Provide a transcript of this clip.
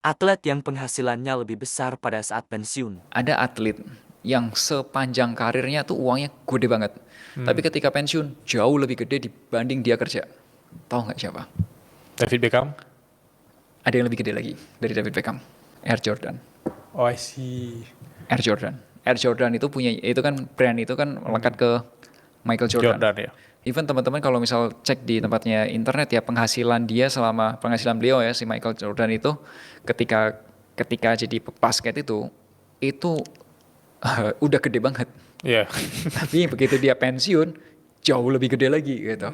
atlet yang penghasilannya lebih besar pada saat pensiun. Ada atlet yang sepanjang karirnya tuh uangnya gede banget. Tapi ketika pensiun jauh lebih gede dibanding dia kerja. Tahu nggak siapa? David Beckham. Ada yang lebih gede lagi dari David Beckham. Air Jordan. Oh, I see. Air Jordan. Air Jordan itu punya, itu kan brand itu kan melekat ke Michael Jordan. Jordan ya. Even teman-teman kalau misal cek di tempatnya internet ya, penghasilan dia selama penghasilan beliau ya si Michael Jordan itu ketika ketika jadi basket itu udah gede banget. Iya. Tapi begitu dia pensiun jauh lebih gede lagi gitu.